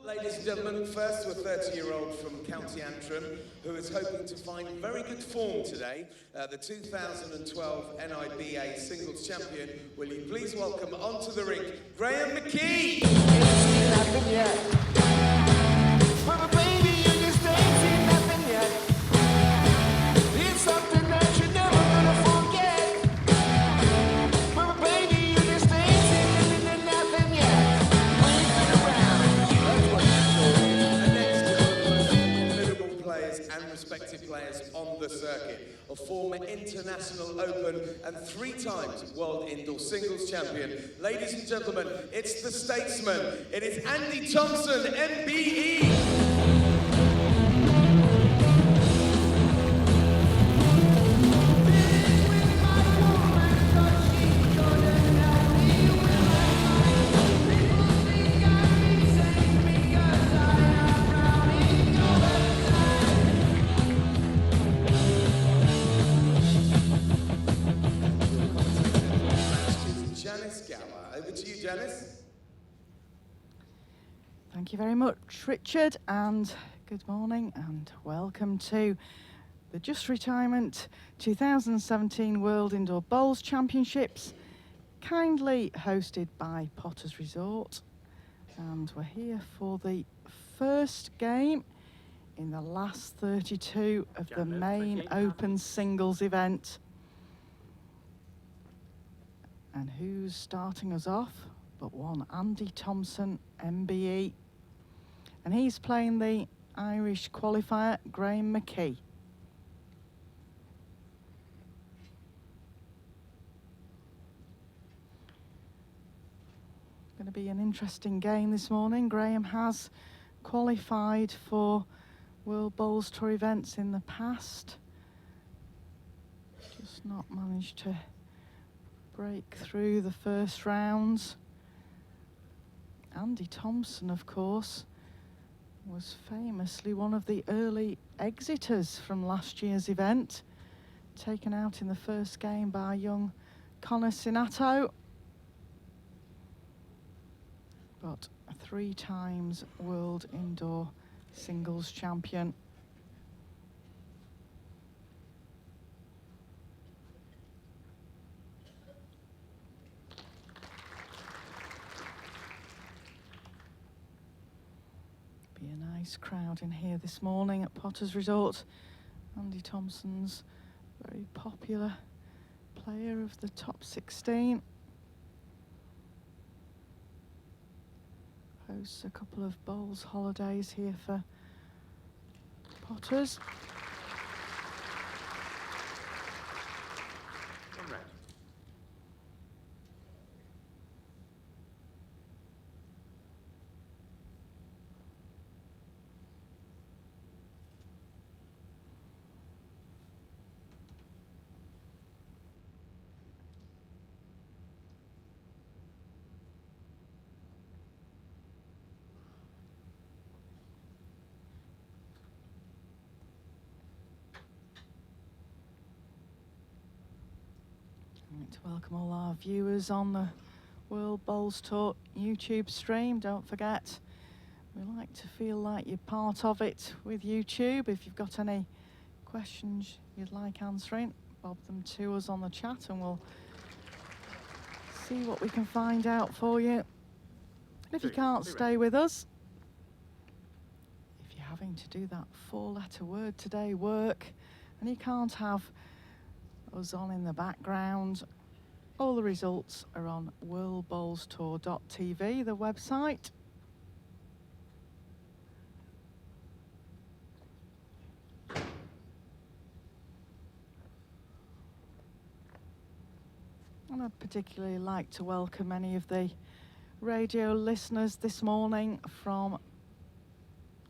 Ladies and gentlemen, first to a 30-year-old from County Antrim who is hoping to find very good form today, the 2012 NIBA Singles Champion. Will you please welcome onto the rink, Graham McKee? Nothing yet. But baby, you just ain't seen nothing yet. It's something that you're never gonna forget. But baby, you just ain't seen nothing yet. Wave it around. That's what you call it. And next to one of the most formidable players and respected players on the circuit, a former International Open and 3 times World Indoor Singles Champion. Ladies and gentlemen, it's the Statesman. It is Andy Thompson, MBE. Over to you, Janice. Thank you very much, Richard, and good morning and welcome to the Just Retirement 2017 World Indoor Bowls Championships, kindly hosted by Potters Resort. And we're here for the first game in the last 32 of the main Open Singles event. And who's starting us off but one Andy Thompson, MBE. And he's playing the Irish qualifier, Graham McKee. Going to be an interesting game this morning. Graham has qualified for World Bowls Tour events in the past. Just not managed to break through the first rounds. Andy Thompson, of course, was famously one of the early exiters from last year's event, taken out in the first game by young Connor Sinato, but 3 times World Indoor Singles Champion. Be a nice crowd in here this morning at Potters Resort. Andy Thompson's very popular player of the top 16. Hosts a couple of bowls holidays here for Potters. I'd like to welcome all our viewers on the World Bowls Tour YouTube stream. Don't forget, we like to feel like you're part of it with YouTube. If you've got any questions you'd like answering, bob them to us on the chat and we'll see what we can find out for you. And if you can't stay with us, if you're having to do that 4-letter word today, work, and you can't have us on in the background, all the results are on worldbowlstour.tv, the website. And I'd particularly like to welcome any of the radio listeners this morning from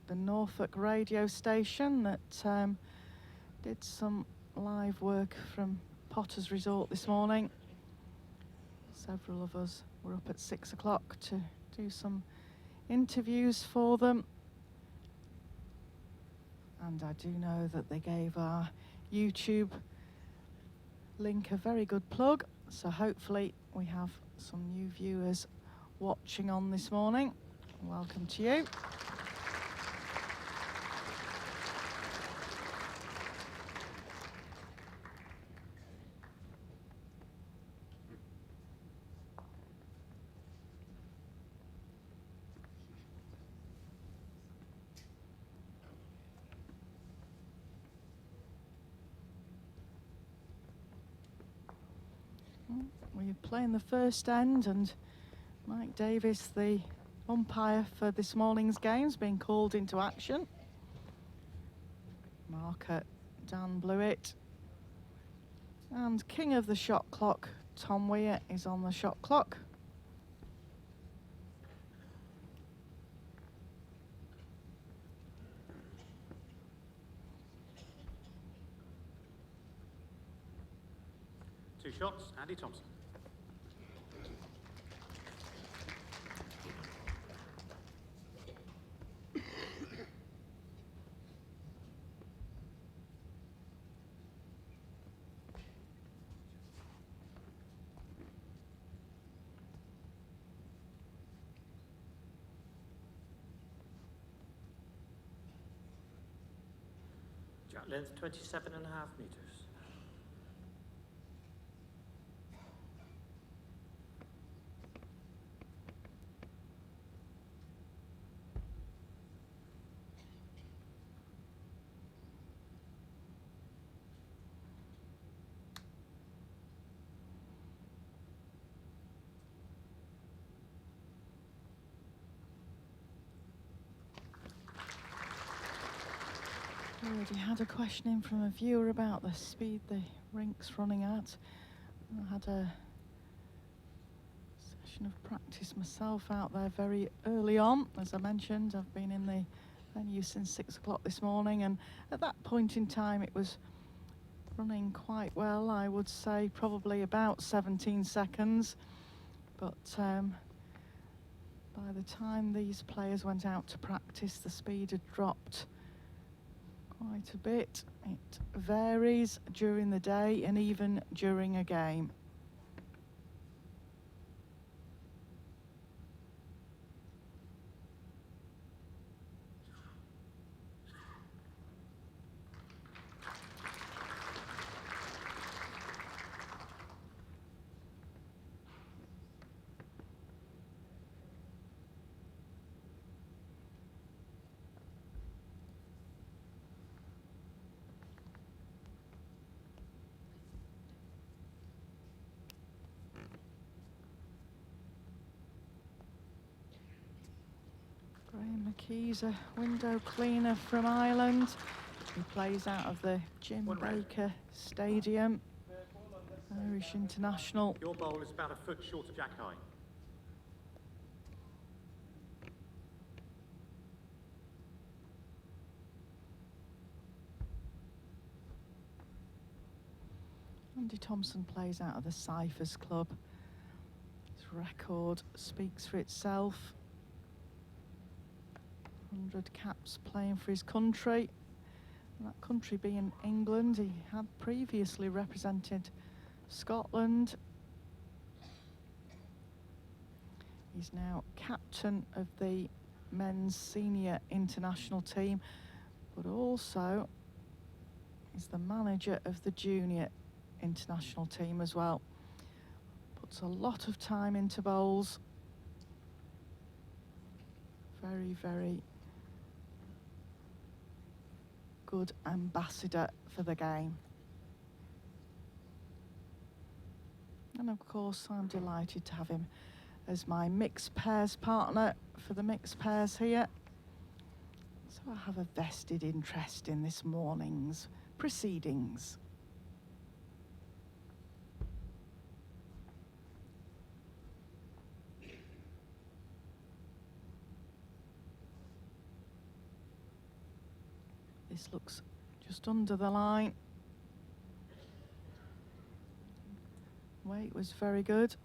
the Norfolk radio station that did some live work from Potters Resort this morning. Several of us were up at 6 o'clock to do some interviews for them. And I do know that they gave our YouTube link a very good plug. So hopefully we have some new viewers watching on this morning. Welcome to you. We're playing the first end, and Mike Davis, the umpire for this morning's games, being called into action. Marker Dan Blewett. And king of the shot clock, Tom Weir, is on the shot clock. Two shots, Andy Thompson. Jack length 27.5 meters. Already had a question in from a viewer about the speed the rink's running at. I had a session of practice myself out there very early on. As I mentioned, I've been in the venue since 6 o'clock this morning, and at that point in time it was running quite well. I would say probably about 17 seconds, but by the time these players went out to practice, the speed had dropped quite a bit. It varies during the day and even during a game. Graham McKee's a window cleaner from Ireland. He plays out of the Jim Baker Stadium. Irish international. Your bowl is about a foot short of jack high. Andy Thompson plays out of the Cyphers Club. His record speaks for itself. 100 caps playing for his country. And that country being England. He had previously represented Scotland. He's now captain of the men's senior international team, but also is the manager of the junior international team as well. Puts a lot of time into bowls. Very, very good ambassador for the game. And of course, I'm delighted to have him as my mixed pairs partner for the mixed pairs here. So I have a vested interest in this morning's proceedings. This looks just under the line. Weight was very good.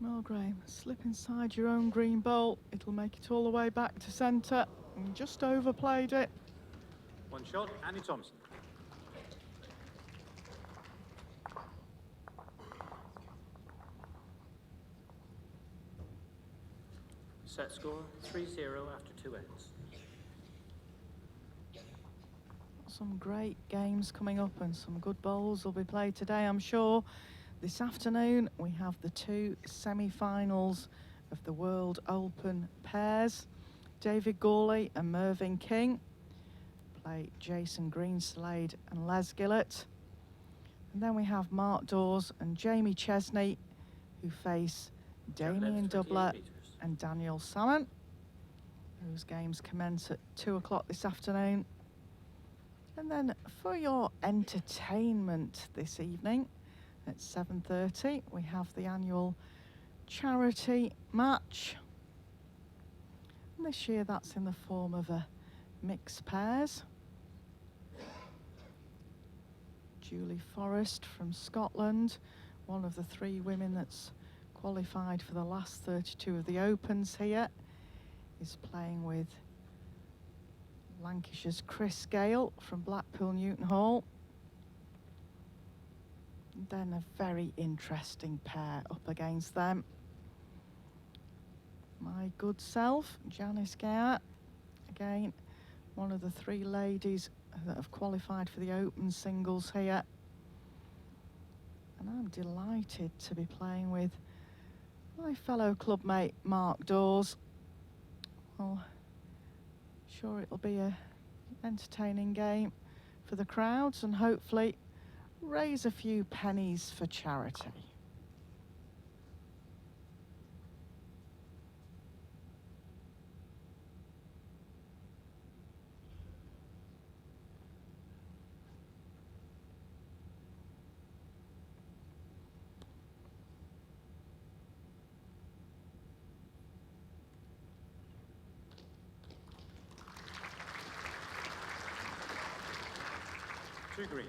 Well, Graham, slip inside your own green bowl. It'll make it all the way back to centre. And just overplayed it. One shot, Andy Thompson. Set score 3-0 after 2 ends. Some great games coming up and some good bowls will be played today, I'm sure. This afternoon we have the 2 semi-finals of the World Open pairs. David Gawley and Mervyn King play Jason Greenslade and Les Gillett. And then we have Mark Dawes and Jamie Chesney, who face Damien Doubler and Daniel Salmon. Those games commence at 2 o'clock this afternoon. And then for your entertainment this evening at 7:30, we have the annual charity match. And this year that's in the form of a mixed pairs. Julie Forrest from Scotland, one of the 3 women that's qualified for the last 32 of the Opens here, is playing with Lancashire's Chris Gale from Blackpool Newton Hall. And then a very interesting pair up against them. My good self, Janice Gower, again, one of the 3 ladies that have qualified for the Open singles here. And I'm delighted to be playing with my fellow clubmate Mark Dawes. Well, sure it'll be an entertaining game for the crowds and hopefully raise a few pennies for charity. Two green.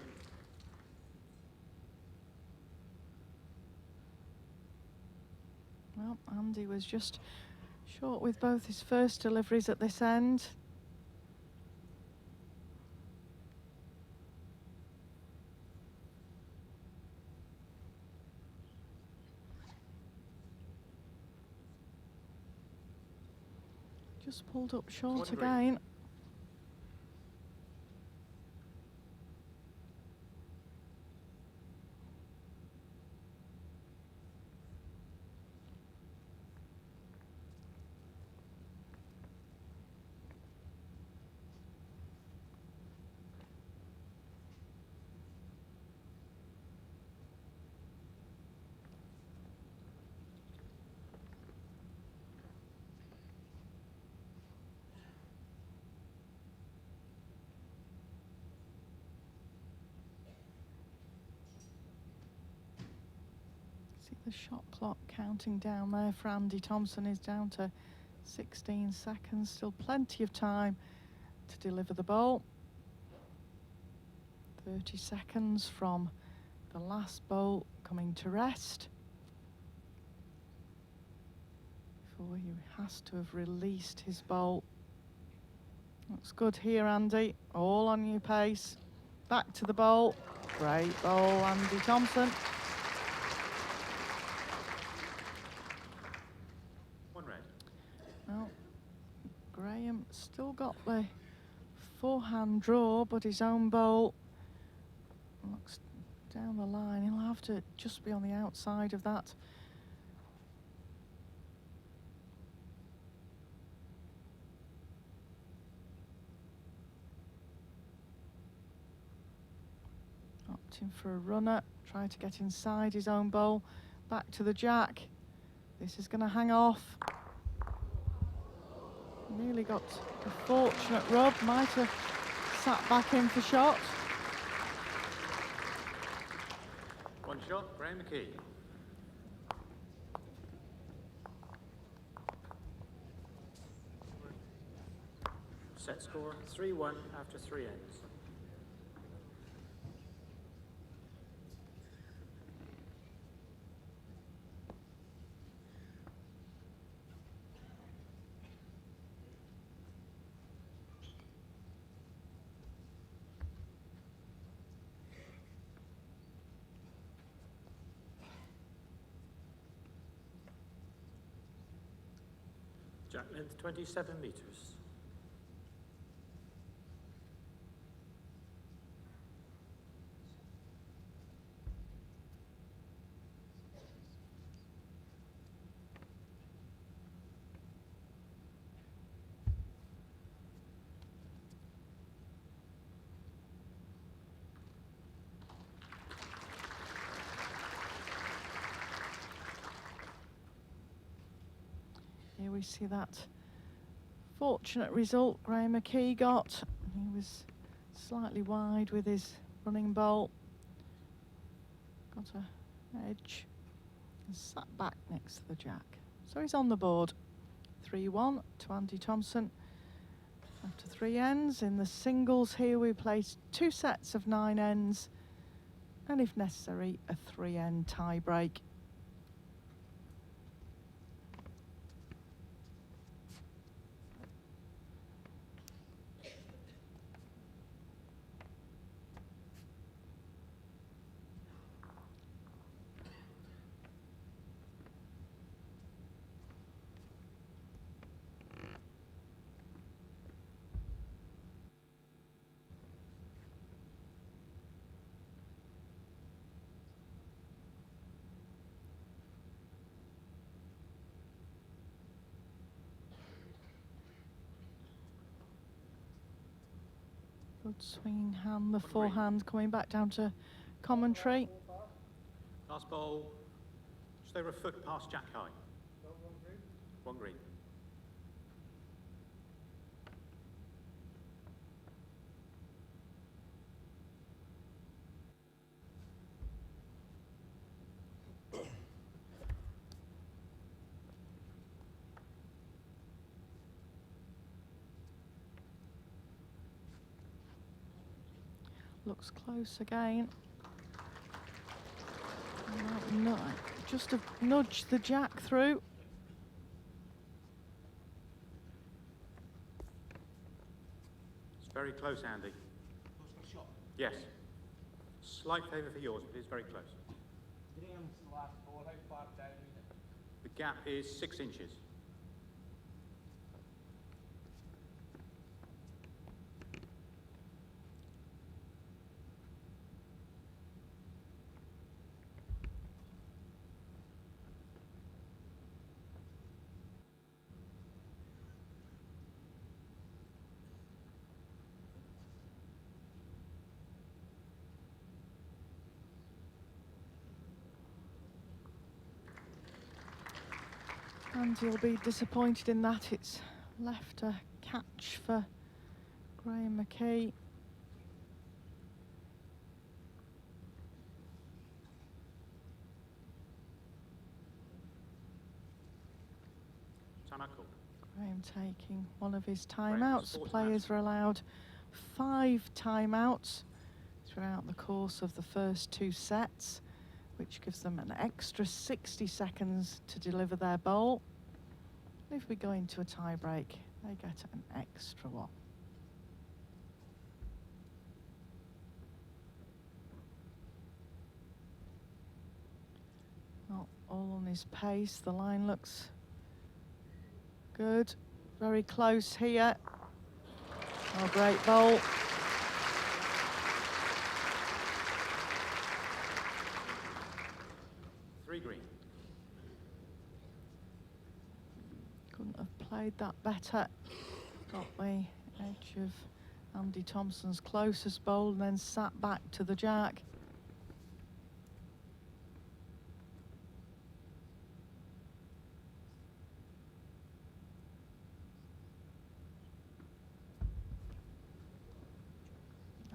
Well, Andy was just short with both his first deliveries at this end. Just pulled up short One green. again. See the shot clock counting down there for Andy Thompson is down to 16 seconds. Still plenty of time to deliver the ball. 30 seconds from the last ball coming to rest before he has to have released his bowl. Looks good here, Andy. All on your pace. Back to the bowl. Great bowl, Andy Thompson. One red. Well, Graham still got the forehand draw, but his own bowl looks down the line. He'll have to just be on the outside of that. Opting for a runner, try to get inside his own bowl. Back to the jack. This is going to hang off. Nearly got a fortunate rub, might have sat back in for shot. One shot, Graham McKee. Set score 3-1 after 3 ends. Jack length 27 meters. Here we see that fortunate result Graham McKee got. He was slightly wide with his running bolt. Got a edge and sat back next to the jack. So he's on the board. 3-1 to Andy Thompson. After 3 ends in the singles here, we place 2 sets of 9 ends and if necessary a 3-end tie break. Good swinging hand, the forehand coming back down to commentary. Last ball, just over a foot past Jack high. One green. Looks close again. No, just to nudge the jack through. It's very close, Andy. Yes. Slight favour for yours, but it's very close. The gap is 6 inches. And you'll be disappointed in that. It's left a catch for Graham McKee. Timeout called. Graham taking one of his Graham timeouts. has 4 Players timeouts. are allowed 5 timeouts throughout the course of the first 2 sets, which gives them an extra 60 seconds to deliver their bowl. If we go into a tie break, they get an extra one. Well, all on his pace. The line looks good. Very close here. Oh, great bowl. Green. Couldn't have played that better. Got the edge of Andy Thompson's closest bowl and then sat back to the jack.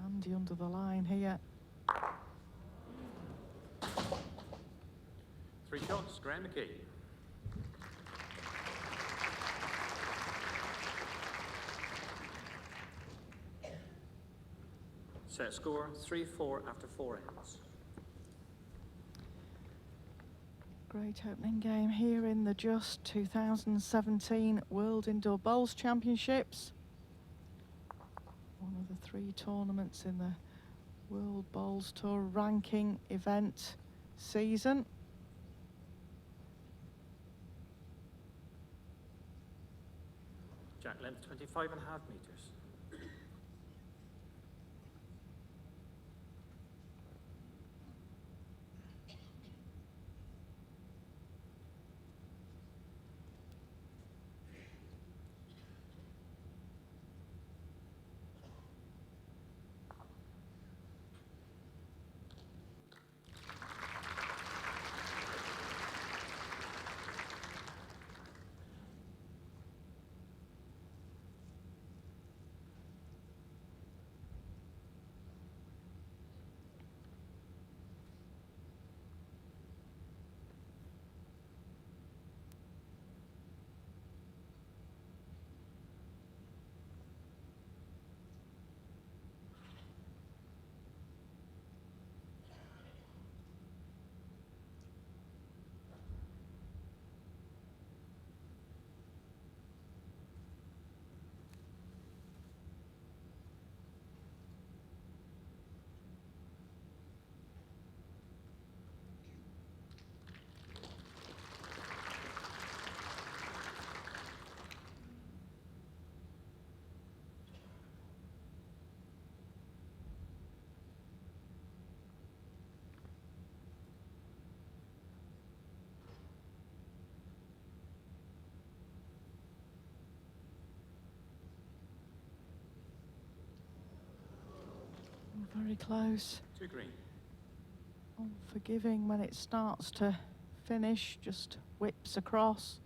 Andy under the line here. 3 shots, Graham McKee. Set score 3-4 after 4 ends. Great opening game here in the Just 2017 World Indoor Bowls Championships. One of the 3 tournaments in the World Bowls Tour ranking event season. length 25.5 meters. Very close. To green. Unforgiving when it starts to finish, just whips across.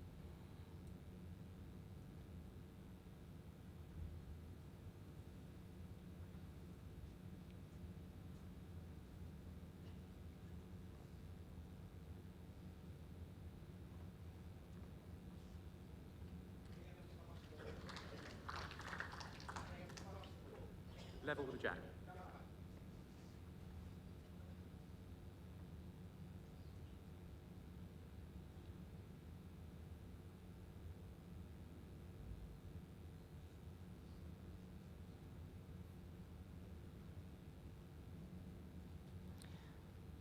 Level with the jack.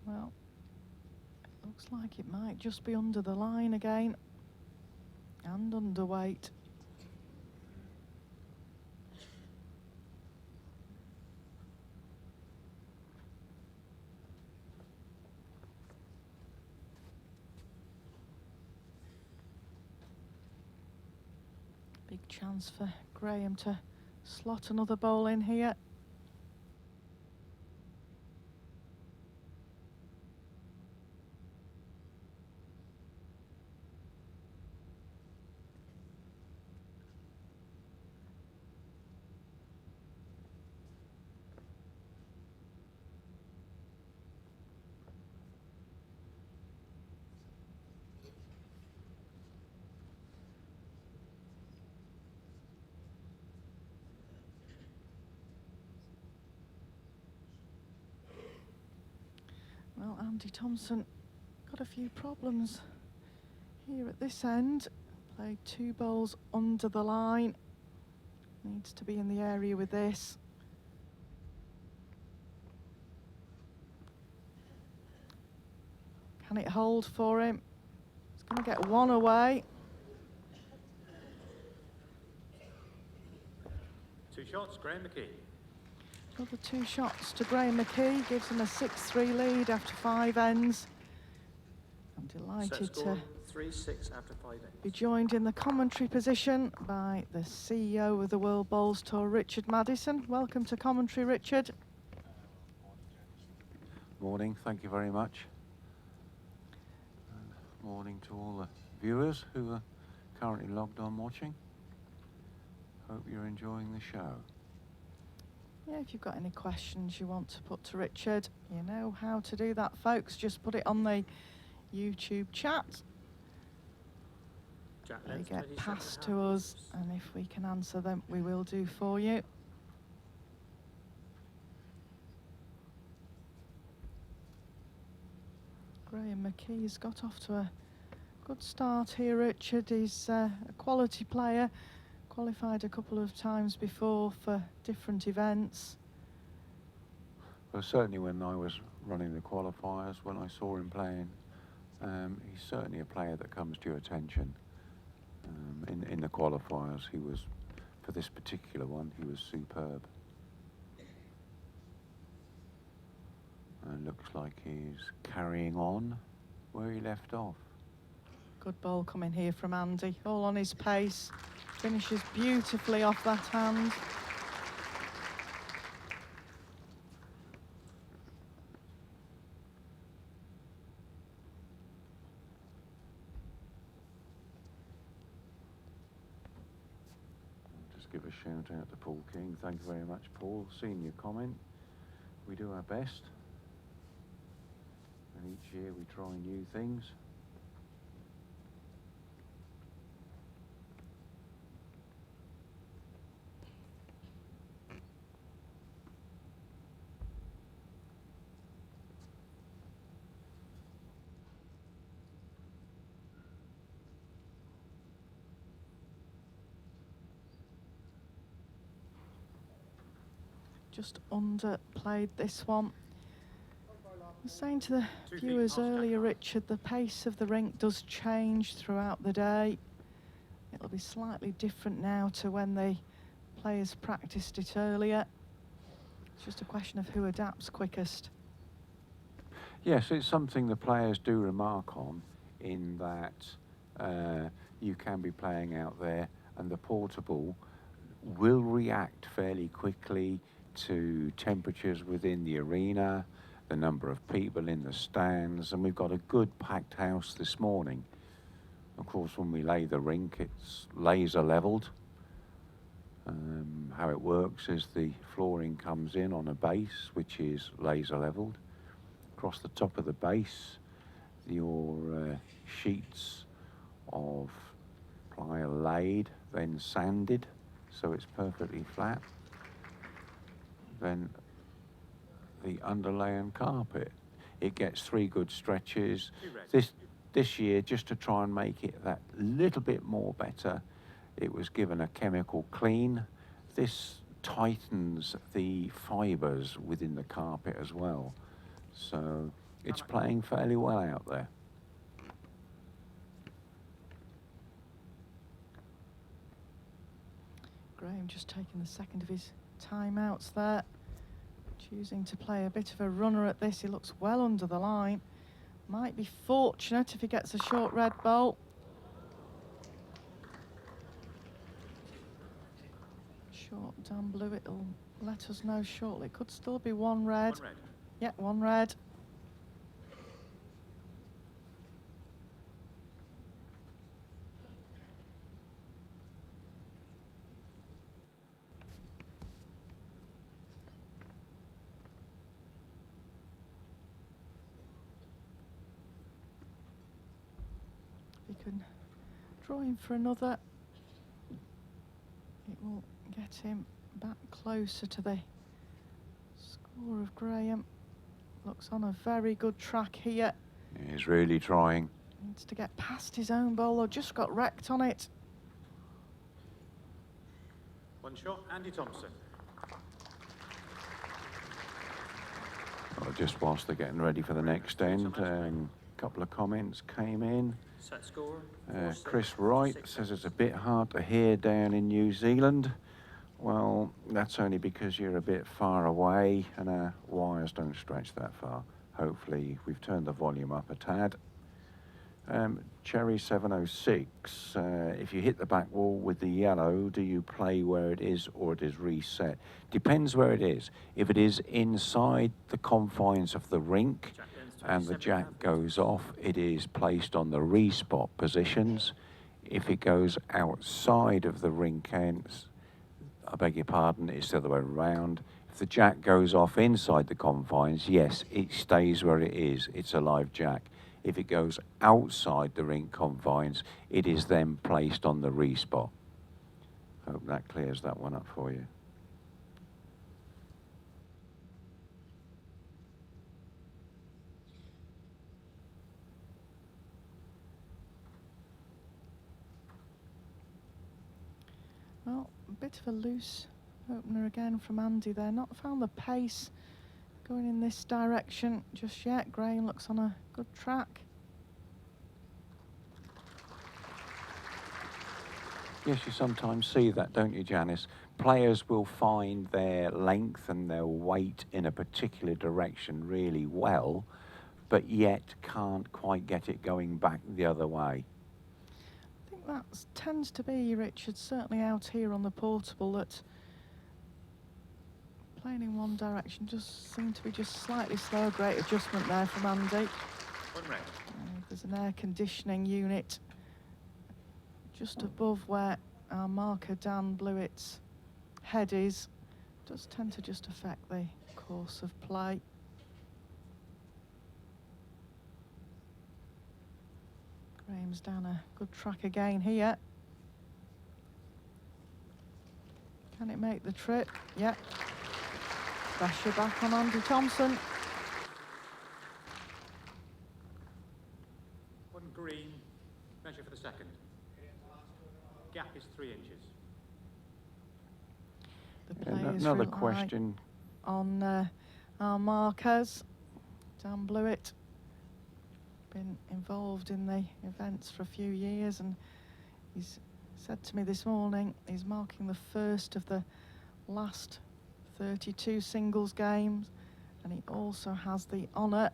Well, it looks like it might just be under the line again and underweight. Big chance for Graham to slot another bowl in here. Well, Andy Thompson got a few problems here at this end. Played 2 bowls under the line. Needs to be in the area with this. Can it hold for him? He's going to get 1 away. 2 shots, Graham McKee. Another 2 shots to Graham McKee, gives him a 6-3 lead after 5 ends. I'm Set delighted score to 3-6 after 5 ends. be joined in the commentary position by the CEO of the World Bowls Tour, Richard Maddison. Welcome to commentary, Richard. Morning, thank you very much. And morning to all the viewers who are currently logged on watching. Hope you're enjoying the show. Yeah, if you've got any questions you want to put to Richard, you know how to do that, folks. Just put it on the YouTube chat. Jack They length get 27.5 passed to us, meters. and if we can answer them, we will do for you. Graham McKee's got off to a good start here, Richard. He's a quality player, qualified a couple of times before for different events. Well, certainly when I was running the qualifiers, when I saw him playing, he's certainly a player that comes to your attention. In the qualifiers, he was for this particular one, he was superb. And looks like he's carrying on where he left off. Good ball coming here from Andy, all on his pace. Finishes beautifully off that hand. Just give a shout out to Paul King. Thank you very much, Paul. Seen your comment. We do our best. And each year we try new things. Just underplayed this one. I was saying to the 2 feet, viewers half stack earlier, line. Richard, the pace of the rink does change throughout the day. It'll be slightly different now to when the players practiced it earlier. It's just a question of who adapts quickest. Yes, it's something the players do remark on, in that you can be playing out there and the portable will react fairly quickly to temperatures within the arena, the number of people in the stands, and we've got a good packed house this morning. Of course, when we lay the rink, it's laser leveled. How it works is the flooring comes in on a base, which is laser leveled. Across the top of the base, your sheets of ply are laid, then sanded, so it's perfectly flat. Then the underlay and carpet. It gets 3 good stretches. This year, just to try and make it that little bit more better, it was given a chemical clean. This tightens the fibres within the carpet as well. So it's playing fairly well out there. Graham just taking the second of his timeouts there. Choosing to play a bit of a runner at this. He looks well under the line. Might be fortunate if he gets a short red ball. Short down blue, it'll let us know shortly. It could still be one red. 1 red. Yeah, one red. If he can draw him for another, it will get him back closer to the score of Graham. Looks on a very good track here. He's really trying. Needs to get past his own bowler, just got wrecked on it. 1 shot, Andy Thompson. Well, just whilst they're getting ready for the next end, a couple of comments came in. Set score. Chris Wright says it's a bit hard to hear down in New Zealand. Well, that's only because you're a bit far away and our wires don't stretch that far. Hopefully we've turned the volume up a tad. Cherry 706, if you hit the back wall with the yellow, do you play where it is or it is reset? Depends where it is. If it is inside the confines of the rink and the jack goes off, it is placed on the respot positions. If it goes outside of the rink ends, I beg your pardon, it's the other way around. If the jack goes off inside the confines, yes, it stays where it is. It's a live jack. If it goes outside the rink confines, it is then placed on the respot. Hope that clears that one up for you. Well, a bit of a loose opener again from Andy there. Not found the pace going in this direction just yet. Graham looks on a good track. Yes, you sometimes see that, don't you, Janice? Players will find their length and their weight in a particular direction really well, but yet can't quite get it going back the other way. I think that tends to be, Richard, certainly out here on the portable, that playing in one direction just seemed to be just slightly slow. Great adjustment there from Andy. One red. There's an air conditioning unit just above where our marker Dan Blewett's head is. Does tend to just affect the course of play. Graham's down a good track again here. Can it make the trip? Yep. Pressure back on Andy Thompson. One green. Measure for the second. Gap is 3 inches. The players Another rely question. on our markers. Dan Blewett, been involved in the events for a few years, and he's said to me this morning he's marking the first of the last 32 singles games, and he also has the honour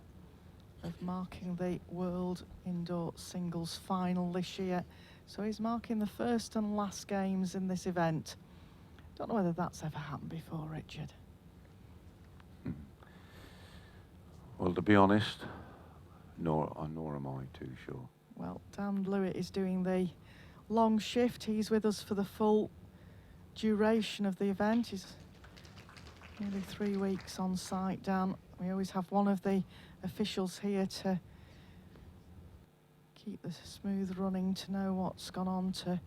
of marking the World Indoor Singles Final this year. So he's marking the first and last games in this event. Don't know whether that's ever happened before, Richard. Well, to be honest, nor am I too sure. Well, Dan Blewett is doing the long shift. He's with us for the full duration of the event. He's nearly 3 weeks on site, Dan. We always have one of the officials here to keep the smooth running, to know what's gone on, to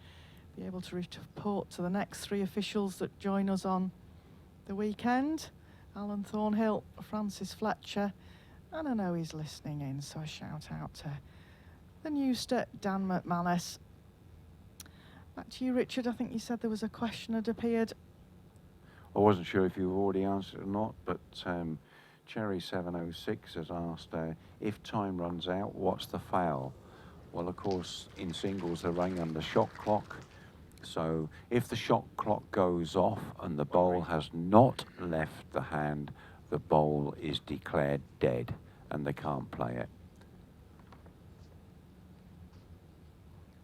be able to report to the next 3 officials that join us on the weekend. Alan Thornhill, Francis Fletcher, and I know he's listening in, so a shout out to the newster, Dan McManus. Back to you, Richard. I think you said there was a question had appeared. I wasn't sure if you've already answered or not, but Cherry 706 has asked, if time runs out, what's the foul? Well, of course, in singles, they're running on the shot clock. So if the shot clock goes off and the bowl has not left the hand, the bowl is declared dead and they can't play it.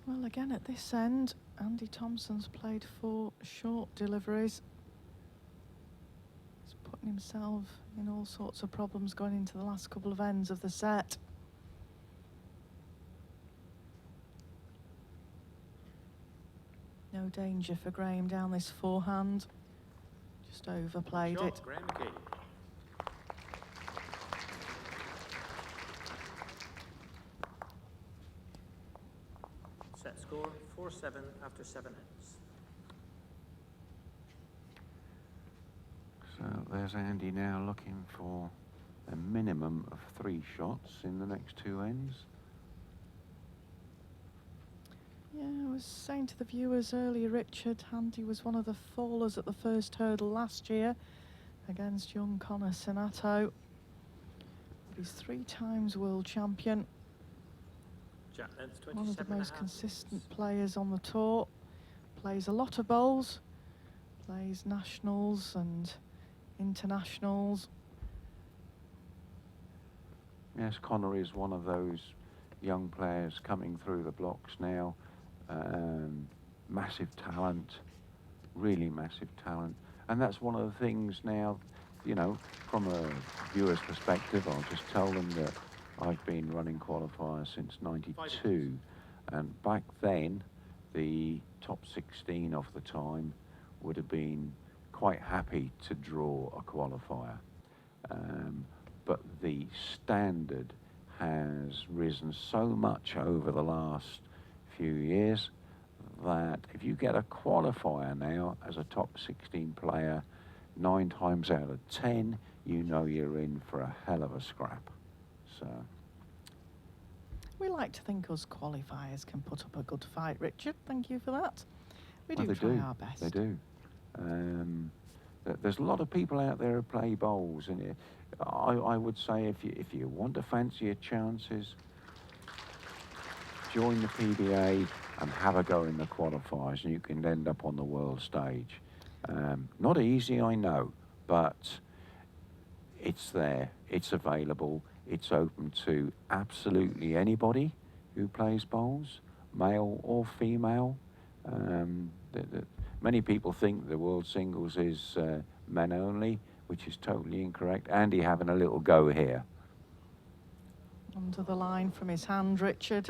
Well, again, at this end, Andy Thompson's played 4 short deliveries. He's putting himself in all sorts of problems going into the last couple of ends of the set. No danger for Graham down this forehand. Just overplayed it. Graham McKee. Set score 4-7 after 7 hits. So there's Andy now looking for a minimum of 3 shots in the next 2 ends. Yeah, I was saying to the viewers earlier, Richard, Andy was one of the fallers at the first hurdle last year against young Connor Sinato. He's 3 times world champion. Jack length 27 One of the and a most half consistent inches. players on the tour. Plays a lot of bowls. Plays nationals and internationals. Yes, Connor is one of those young players coming through the blocks now. Massive talent, really massive talent. And that's one of the things now, you know, from a viewer's perspective, I'll just tell them that I've been running qualifiers since '92. And back then, the top 16 of the time would have been quite happy to draw a qualifier. But the standard has risen so much over the last few years that if you get a qualifier now as a top 16 player, 9 times out of 10, you know you're in for a hell of a scrap. So We like to think us qualifiers can put up a good fight, Richard. Thank you for that. We well, do they try do. our best. They do. There's a lot of people out there who play bowls, and I would say if you want to fancy your chances, join the PBA, and have a go in the qualifiers, and you can end up on the world stage. Not easy, I know, but it's there, it's available, it's open to absolutely anybody who plays bowls, male or female. Many people think the world singles is men only, which is totally incorrect. Andy having a little go here. Under the line from his hand, Richard.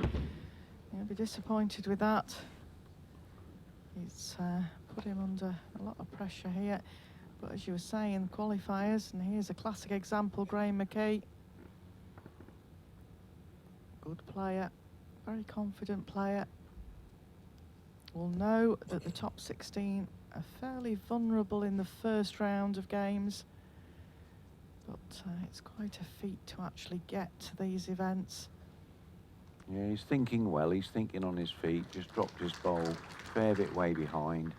He'll be disappointed with that. It's put him under a lot of pressure here. But as you were saying, qualifiers, and here's a classic example, Graham McKee. Good player, very confident player. Will know that the top 16 are fairly vulnerable in the first round of games. But it's quite a feat to actually get to these events. Yeah, he's thinking well, he's thinking on his feet, just dropped his bowl a fair bit way behind,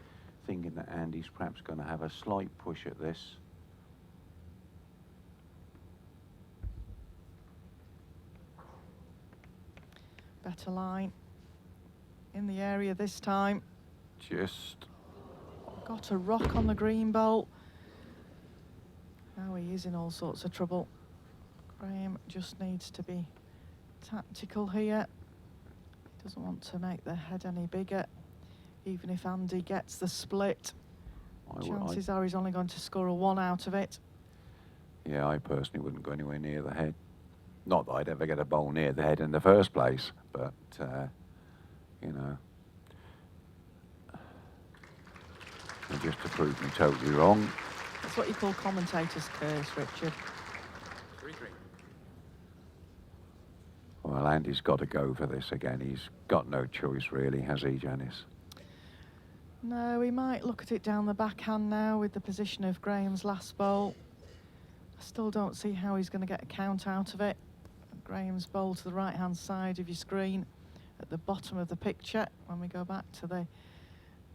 thinking that Andy's perhaps going to have a slight push at this. Better line in the area this time. Just Got a rock on the green bowl. Now he is in all sorts of trouble. Graham just needs to be tactical here. He doesn't want to make the head any bigger. Even if Andy gets the split, chances are he's only going to score a 1 out of it. Yeah, I personally wouldn't go anywhere near the head. Not that I'd ever get a bowl near the head in the first place, but, you know. And just to prove me totally wrong. That's what you call commentator's curse, Richard. 3-3. Well, Andy's got to go for this again. He's got no choice, really, has he, Janice? No, he might look at it down the backhand now with the position of Graham's last bowl. I still don't see how he's going to get a count out of it. Graham's bowl to the right-hand side of your screen at the bottom of the picture. When we go back to the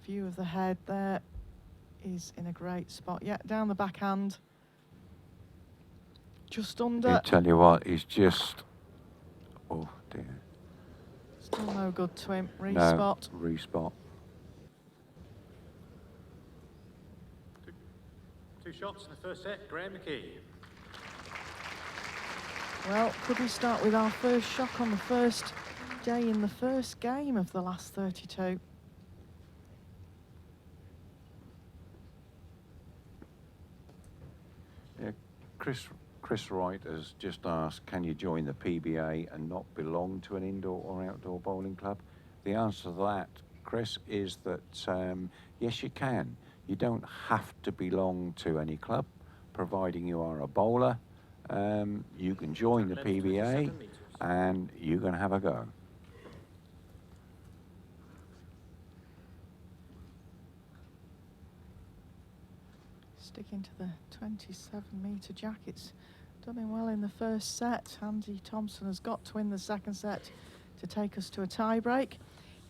view of the head there, he's in a great spot. Yeah, down the backhand. Just under. I tell you what, he's just... Oh, dear. Still no good to him. No, Respot. respot. Two shots in the first set, Graham McKee. Well, could we start with our first shock on the first day in the first game of the last 32? Yeah, Chris Wright has just asked, can you join the PBA and not belong to an indoor or outdoor bowling club? The answer to that, Chris, is that yes, you can. You don't have to belong to any club, providing you are a bowler. You can join the PBA and you can have a go. Sticking to the 27-metre jackets. Done him well in the first set. Andy Thompson has got to win the second set to take us to a tie-break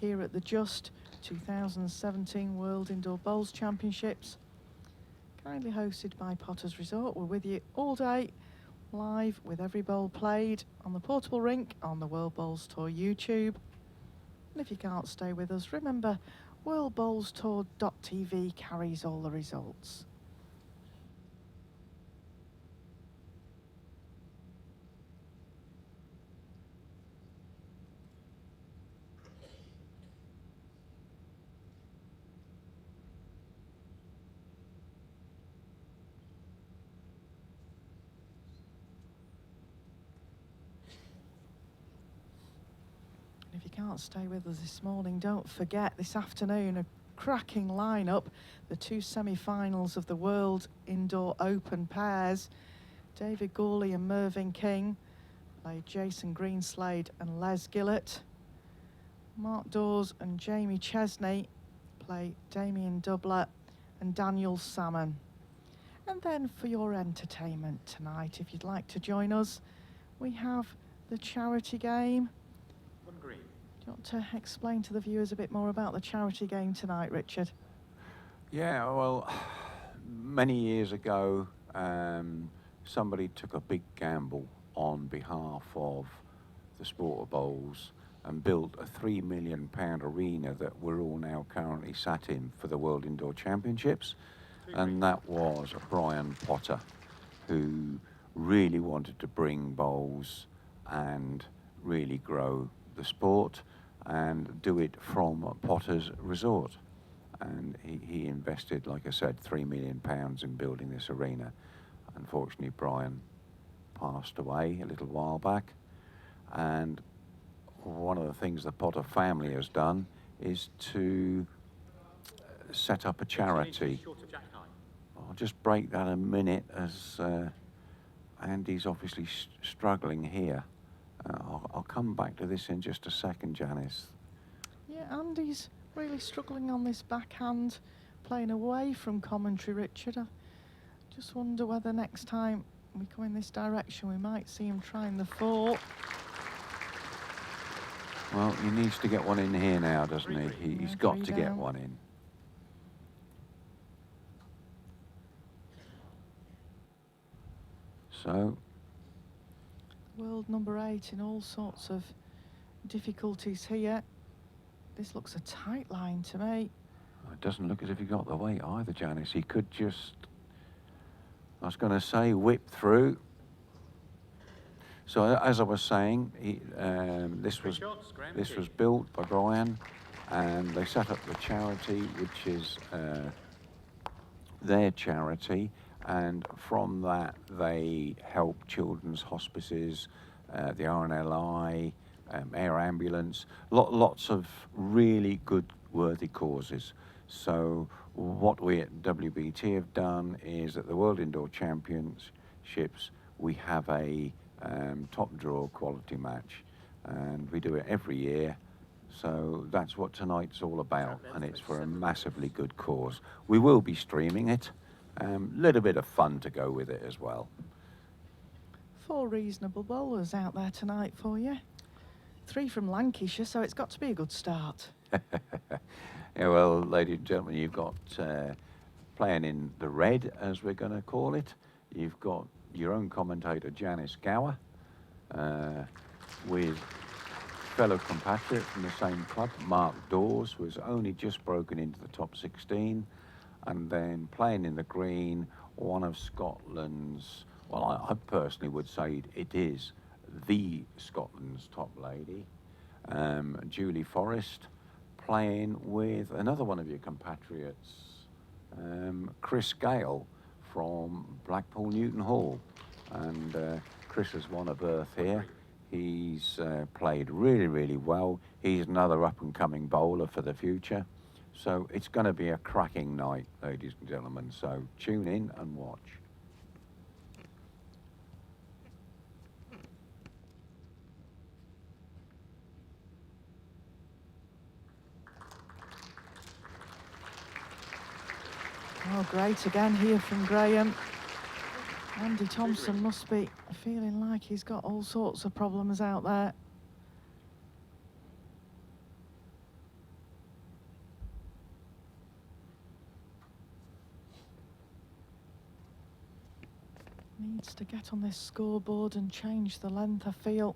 here at the Just 2017 World Indoor Bowls Championships. Kindly hosted by Potters Resort. We're with you all day, live with every bowl played on the portable rink on the World Bowls Tour YouTube. And if you can't stay with us, remember worldbowlstour.tv carries all the results. If you can't stay with us this morning, don't forget this afternoon a cracking lineup, the two semi-finals of the World Indoor Open pairs. David Gawley and Mervyn King play Jason Greenslade and Les Gillett. Mark Dawes and Jamie Chesney play Damien Doubler and Daniel Salmon. And then for your entertainment tonight, if you'd like to join us, we have the charity game. One green. Do you want to explain to the viewers a bit more about the charity game tonight, Richard? Yeah, well, many years ago, somebody took a big gamble on behalf of the sport of bowls and built a £3 million arena that we're all now currently sat in for the World Indoor Championships. And that was Brian Potter, who really wanted to bring bowls and really grow the sport and do it from Potter's Resort. And he invested, like I said, £3 million in building this arena. Unfortunately, Brian passed away a little while back. And one of the things the Potter family has done is to set up a charity. I'll just break that a minute as Andy's obviously struggling here. I'll come back to this in just a second, Janice. Yeah, Andy's really struggling on this backhand, playing away from commentary, Richard. I just wonder whether next time we go in this direction we might see him trying the fort. Well, he needs to get one in here now, doesn't he? He's got to get one in. So, World number 8 in all sorts of difficulties here. This looks a tight line to me. it doesn't look as if he got the weight either, Janice. He could just, I was going to say, whip through. So as I was saying, this was built by Brian, and they set up the charity, which is their charity, and from that they help children's hospices, the RNLI, air ambulance, lots of really good, worthy causes. So what we at WBT have done is at the World Indoor Championships, we have a top draw quality match, and we do it every year. So that's what tonight's all about, and it's for a massively good cause. We will be streaming it. Little bit of fun to go with it as well. 4 reasonable bowlers out there tonight for you. 3 from Lancashire, so it's got to be a good start. Yeah, well, ladies and gentlemen, you've got playing in the red, as we're going to call it. You've got your own commentator, Janice Gower, with fellow compatriot from the same club, Mark Dawes, who has only just broken into the top 16, and then playing in the green, one of Scotland's, well, I personally would say it is the Scotland's top lady, Julie Forrest, playing with another one of your compatriots, Chris Gale from Blackpool Newton Hall. And Chris has won a berth here. He's played really, really well. He's another up-and-coming bowler for the future. So it's going to be a cracking night, ladies and gentlemen. So tune in and watch. Oh, great again here from Graham. Andy Thompson must be feeling like he's got all sorts of problems out there. Needs to get on this scoreboard and change the length, I feel.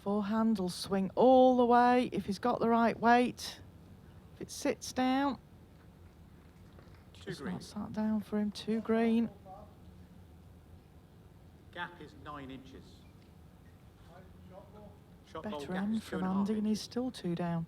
4 handles swing all the way if he's got the right weight. If it sits down, just not sat down for him. 2 green. Gap is 9 inches. Shot bowl Better gap end is from 2.5 Andy, and he's inches. still 2 down.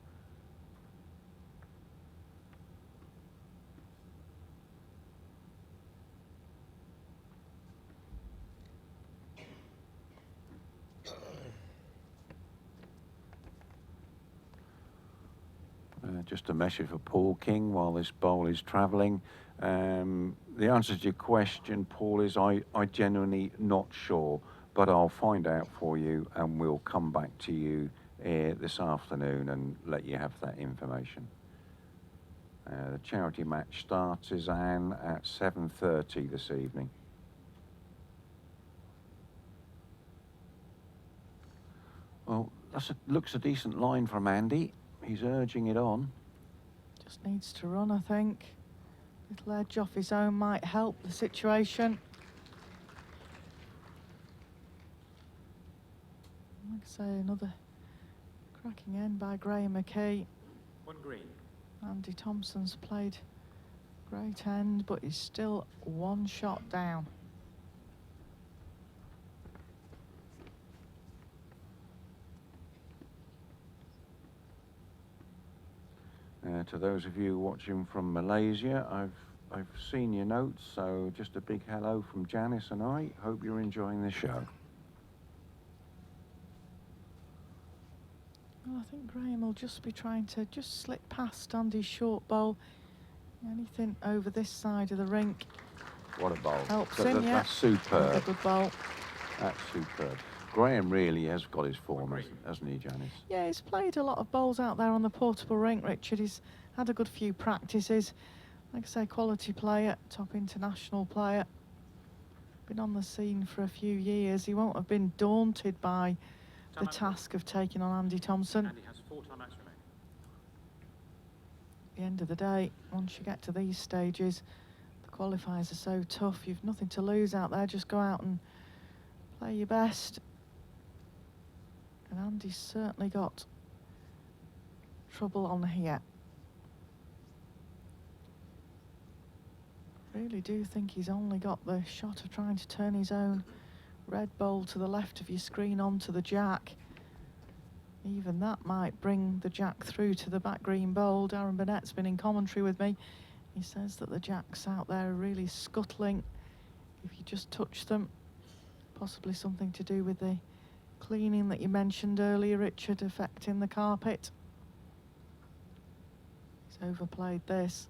Just a message for Paul King while this bowl is travelling. The answer to your question, Paul, is I genuinely not sure, but I'll find out for you and we'll come back to you this afternoon and let you have that information. The charity match starts, Anne, at 7:30 this evening. Well, looks a decent line from Andy. He's urging it on. Just needs to run, I think. Little edge off his own might help the situation. Like I say, another cracking end by Graham McKee. 1 green. Andy Thompson's played great end, but he's still 1 shot down. To those of you watching from Malaysia, I've seen your notes, so just a big hello from Janice and I. Hope you're enjoying the show. Well, I think Graham will just be trying to just slip past Andy's short bowl. Anything over this side of the rink What a bowl. helps him, yeah. That's superb. Another good bowl. That's superb. Graham really has got his form, hasn't he, Janice? Yeah, he's played a lot of bowls out there on the portable rink, Richard. He's had a good few practices. Like I say, quality player, top international player. Been on the scene for a few years. He won't have been daunted by the task of taking on Andy Thompson. Andy has 4 timeouts remaining. At the end of the day, once you get to these stages, the qualifiers are so tough. You've nothing to lose out there. Just go out and play your best. And Andy's certainly got trouble on here. Really do think he's only got the shot of trying to turn his own red bowl to the left of your screen onto the jack. Even that might bring the jack through to the back green bowl. Darren Burnett's been in commentary with me. He says that the jacks out there are really scuttling if you just touch them. Possibly something to do with the cleaning that you mentioned earlier, Richard, affecting the carpet. He's overplayed this.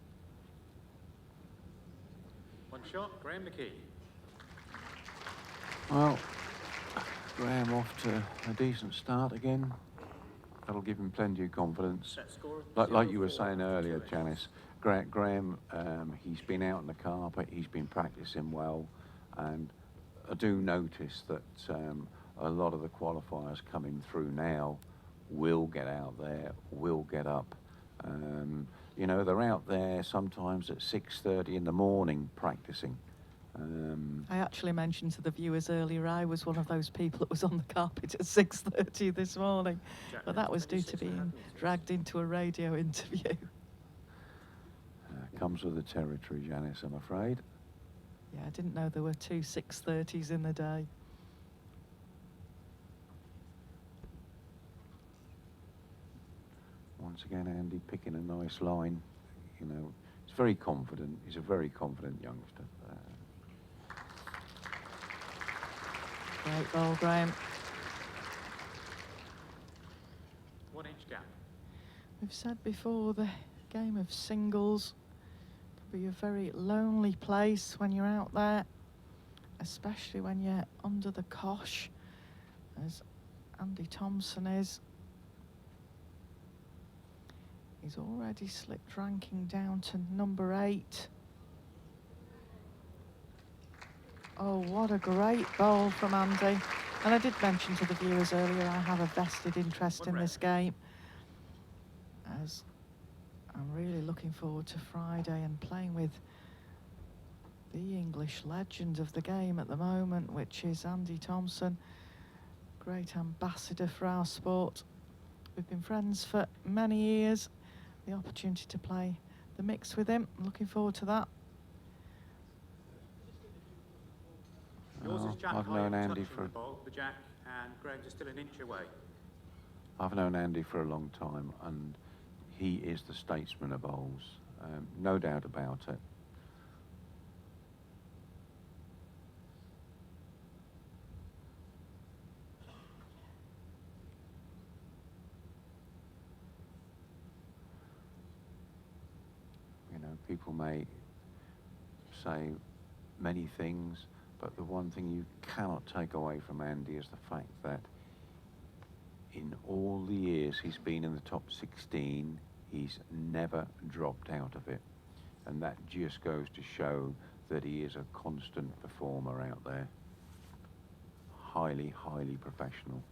1 shot, Graham McKee. Well, Graham off to a decent start again. That'll give him plenty of confidence. Set score. Like you were saying earlier, Janice, Graham, he's been out on the carpet, he's been practicing well, and I do notice that a lot of the qualifiers coming through now will get out there, will get up. You know, they're out there sometimes at 6:30 in the morning practicing. I actually mentioned to the viewers earlier I was one of those people that was on the carpet at 6:30 this morning, but that was due to being dragged into a radio interview. Comes with the territory, Janice, I'm afraid. Yeah, I didn't know there were 2 6:30s in the day. Once again, Andy picking a nice line. You know, he's very confident. He's a very confident youngster. Great ball, Graham. 1 inch gap. We've said before, the game of singles can be a very lonely place when you're out there, especially when you're under the cosh, as Andy Thompson is. He's already slipped ranking down to number 8. Oh, what a great bowl from Andy. And I did mention to the viewers earlier, I have a vested interest in this game, as I'm really looking forward to Friday and playing with the English legend of the game at the moment, which is Andy Thompson, great ambassador for our sport. We've been friends for many years. The opportunity to play the mix with him, I'm looking forward to that. Yours is Jack I've high known and Andy touching for the ball, the jack, and Graham's just still an inch away. I've known Andy for a long time, and he is the statesman of bowls, no doubt about it. You know, people may say many things, but the one thing you cannot take away from Andy is the fact that in all the years he's been in the top 16, he's never dropped out of it. And that just goes to show that he is a constant performer out there. Highly, highly professional.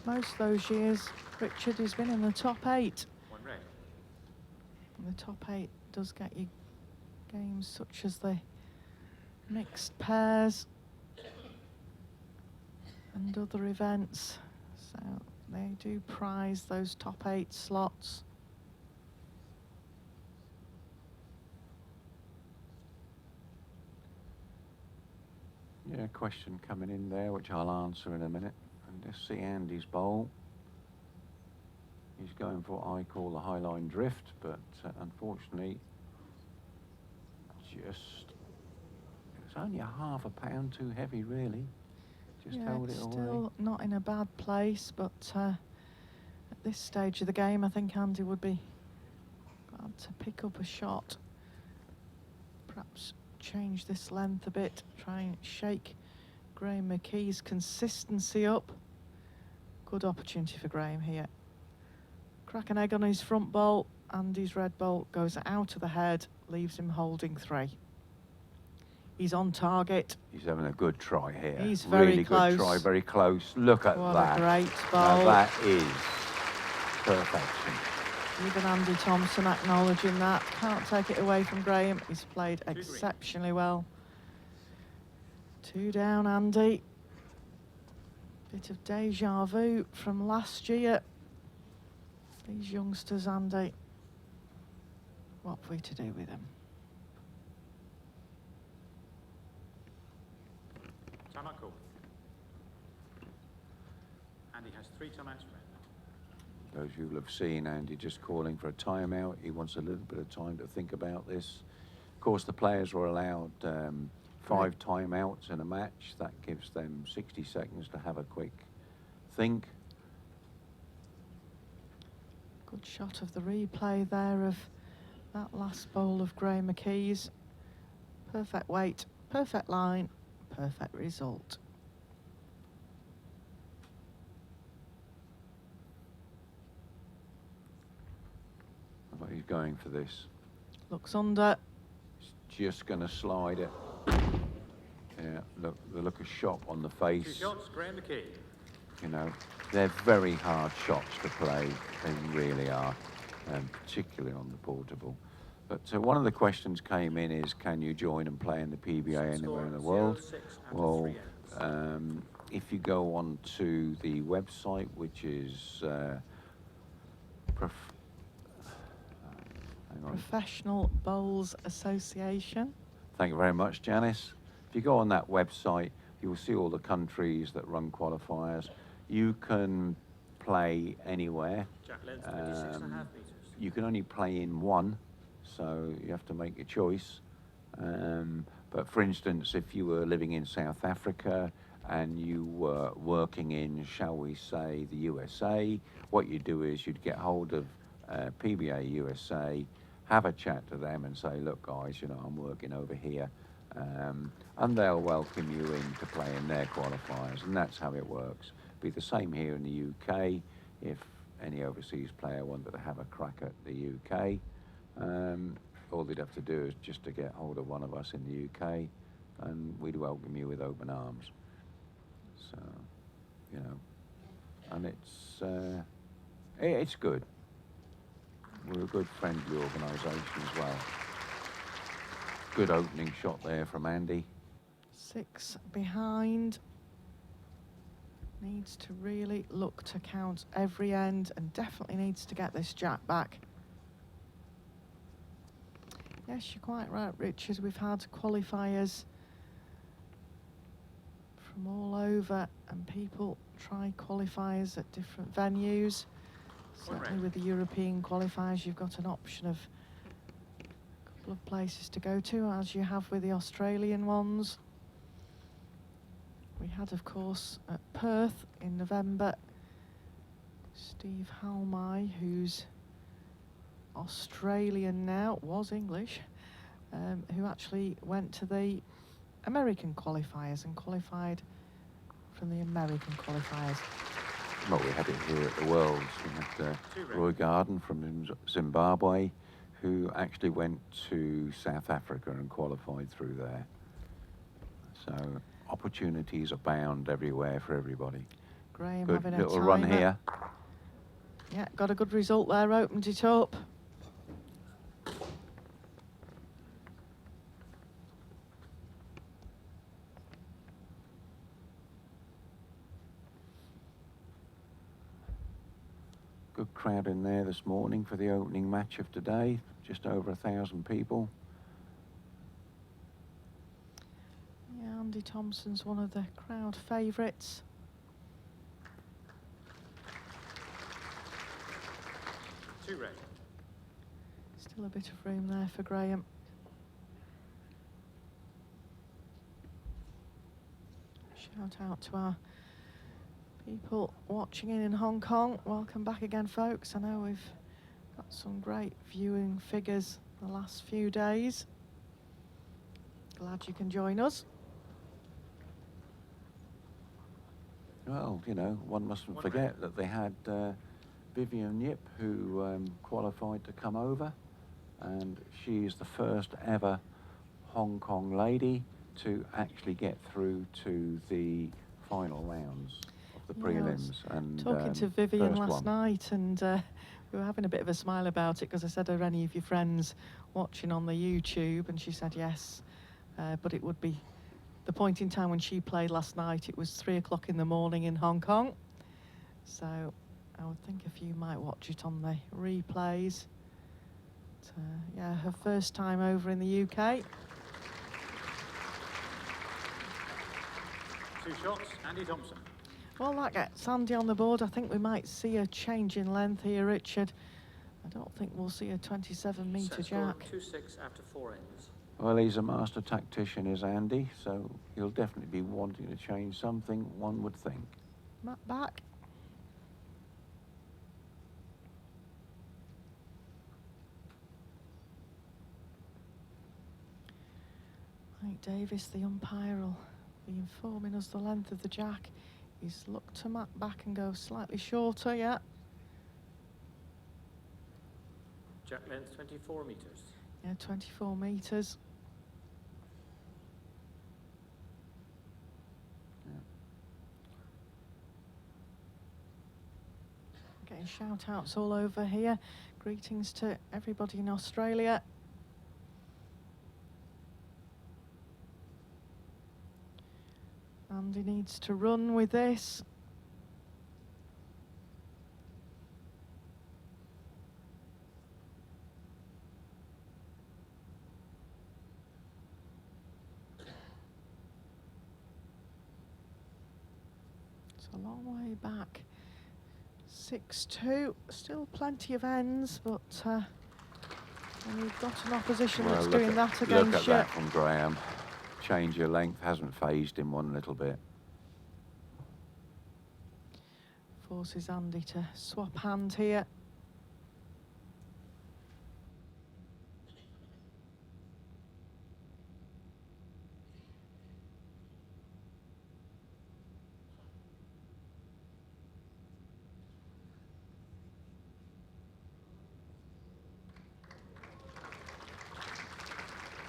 Most of those years, Richard has been in the top 8. 1 red. And the top 8 does get you Games such as the mixed pairs and other events. So they do prize those top 8 slots. Yeah, question coming in there, which I'll answer in a minute. And just see Andy's bowl. He's going for what I call the high line drift, but unfortunately, it's only a half a pound too heavy, really. Just Yeah, held it it's away. still not in a bad place, but at this stage of the game, I think Andy would be glad to pick up a shot. Perhaps change this length a bit, try and shake Graham McKee's consistency up. Good opportunity for Graham here. Crack an egg on his front bowl, Andy's red bowl goes out of the head, leaves him holding 3. He's on target. He's having a good try here. He's very really close. Good try, very close. Look at What that. a great Now bowl. that is perfection. Even Andy Thompson acknowledging that. Can't take it away from Graham. He's played exceptionally well. 2 down, Andy. Bit of deja vu from last year. These youngsters, Andy. What have we to do with them? Timeout call. Andy has 3 timeouts remaining. Those you will have seen Andy just calling for a timeout. He wants a little bit of time to think about this. Of course, the players were allowed 5 timeouts in a match. That gives them 60 seconds to have a quick think. Good shot of the replay there of that last bowl of Graham McKee's. Perfect weight, perfect line, perfect result. Well, he's going for this. Looks under. He's just going to slide it. Yeah, look, the look of shock on the 2 face. shots, Graham McKee. You know, they're very hard shots to play. They really are, particularly on the portable. But one of the questions came in is, can you join and play in the PBA anywhere in the world? 0-6 after Well, 3 ends. if you go on to the website, which is hang on. Professional Bowls Association. Thank you very much, Janice. If you go on that website, you will see all the countries that run qualifiers. You can play anywhere. Jack length 26.5 metres. You can only play in one, so you have to make your choice. But for instance, if you were living in South Africa and you were working in, shall we say, the USA, what you do is you'd get hold of PBA USA, have a chat to them and say, look guys, you know, I'm working over here. And they'll welcome you in to play in their qualifiers, and that's how it works. Be the same here in the UK. If any overseas player wanted to have a crack at the UK, all they'd have to do is just to get hold of one of us in the UK, and we'd welcome you with open arms. So, you know, and it's good. We're a good friendly organisation as well. Good opening shot there from Andy. 6 behind. Needs to really look to count every end and definitely needs to get this jack back. Yes, you're quite right, Richard. We've had qualifiers from all over and people try qualifiers at different venues. Certainly with the European qualifiers, you've got an option of a couple of places to go to, as you have with the Australian ones. We had, of course, at Perth in November, Steve Halmy, who's Australian now, was English, who actually went to the American qualifiers and qualified from the American qualifiers. Well, we had it here at the Worlds. We had Roy Garden from Zimbabwe, who actually went to South Africa and qualified through there. So opportunities abound everywhere for everybody. Graham Good having a little run timer. here. Yeah, got a good result there, opened it up. Good crowd in there this morning for the opening match of today. Just over 1,000 people. Yeah, Andy Thompson's one of the crowd favourites. Two red. Still a bit of room there for Graham. Shout out to our people watching in Hong Kong. Welcome back again, folks. I know we've got some great viewing figures the last few days. Glad you can join us. Well, you know, one mustn't forget that they had Vivian Yip, who qualified to come over, and she is the first ever Hong Kong lady to actually get through to the final rounds of the prelims. And talking to Vivian first last night, and we were having a bit of a smile about it because I said, are any of your friends watching on the YouTube? And she said yes, but it would be the point in time when she played last night. It was 3 o'clock in the morning in Hong Kong, so I would think a few might watch it on the replays. But, yeah, her first time over in the UK. Two shots, Andy Thompson. Well, that gets Andy on the board. I think we might see a change in length here, Richard. I don't think we'll see a 27-metre jack. 2-6 after 4 ends. Well, he's a master tactician, is Andy, so he'll definitely be wanting to change something, one would think. Matt back. Mike Davis, the umpire, will be informing us the length of the jack. He's looked to Matt back and go slightly shorter, yeah. Jack length 24 metres. Yeah, 24 metres. Getting shout-outs all over here. Greetings to everybody in Australia. Andy needs to run with this. It's a long way back. 6-2, still plenty of ends, but when you've got an opposition that's doing that against you. Look at that from Graham. Change your length hasn't phased him one little bit. Forces Andy to swap hand here.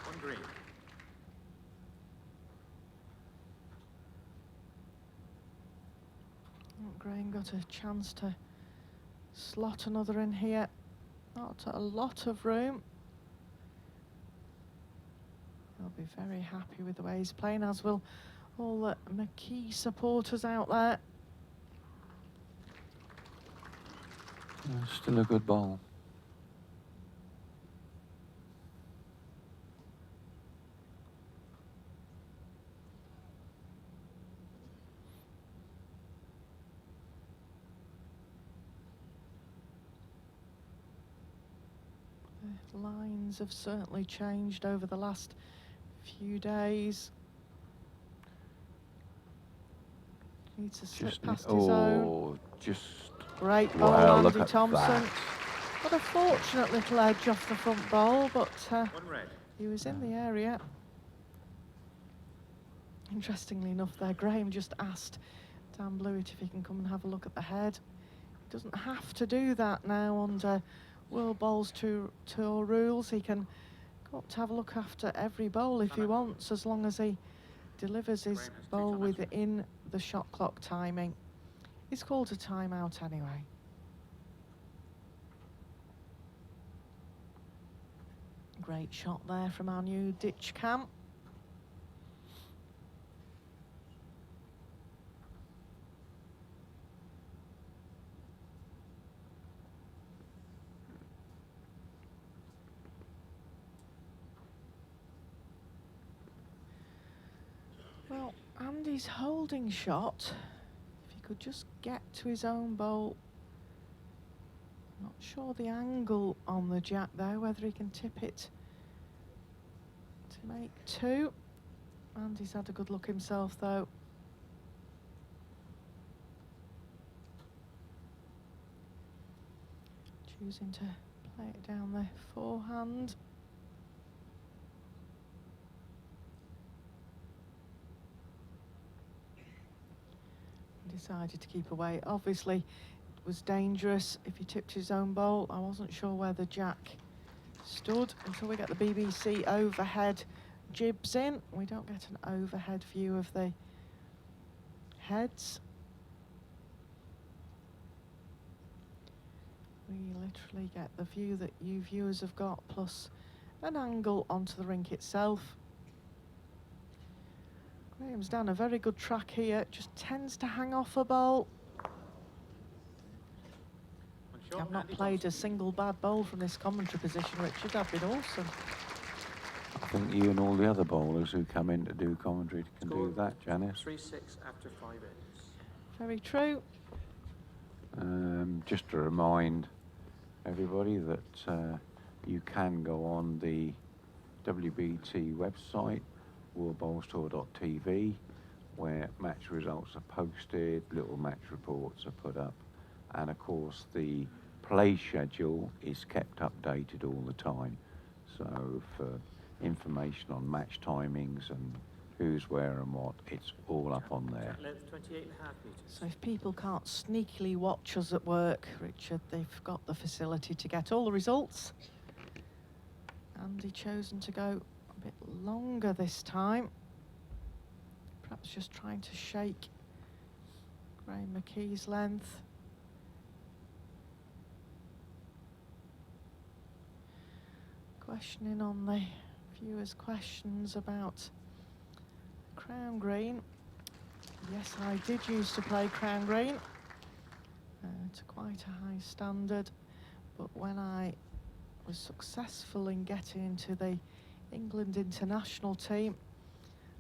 One green. Graham got a chance to slot another in here. Not a lot of room. He'll be very happy with the way he's playing, as will all the McKee supporters out there. Still a good ball. The lines have certainly changed over the last few days. Needs to slip past his own. Just Great ball, wow, look Andy at Thompson. that. Got a fortunate little edge off the front ball, but One red. he was in the area. Interestingly enough there, Graham just asked Dan Blewett if he can come and have a look at the head. He doesn't have to do that now under World Bowls Tour rules. He can go up to have a look after every bowl if he wants, as long as he delivers his bowl within the shot clock timing. He's called a timeout anyway. Great shot there from our new ditch cam. Andy's holding shot, if he could just get to his own bowl. Not sure the angle on the jack there, whether he can tip it to make 2. Andy's had a good look himself though. Choosing to play it down the forehand. Decided to keep away. Obviously, it was dangerous if he tipped his own bowl. I wasn't sure where the jack stood until we get the BBC overhead jibs in. We don't get an overhead view of the heads. We literally get the view that you viewers have got, plus an angle onto the rink itself. Graham's down a very good track here, just tends to hang off a bowl. I've not played a single bad bowl from this commentary position, Richard. I've been awesome. I think you and all the other bowlers who come in to do commentary can do that, Janice. 3-6 after 5 ends. Very true. Just to remind everybody that you can go on the WBT website, worldbowlstour.tv, where match results are posted, little match reports are put up, and of course the play schedule is kept updated all the time. So for information on match timings and who's where and what, it's all up on there. Length 28.5 metres. So if people can't sneakily watch us at work, Richard, they've got the facility to get all the results. Andy chosen to go a bit longer this time. Perhaps just trying to shake Graham McKee's length. Questioning on the viewers' questions about Crown Green. Yes, I did used to play Crown Green to quite a high standard, but when I was successful in getting into the England international team,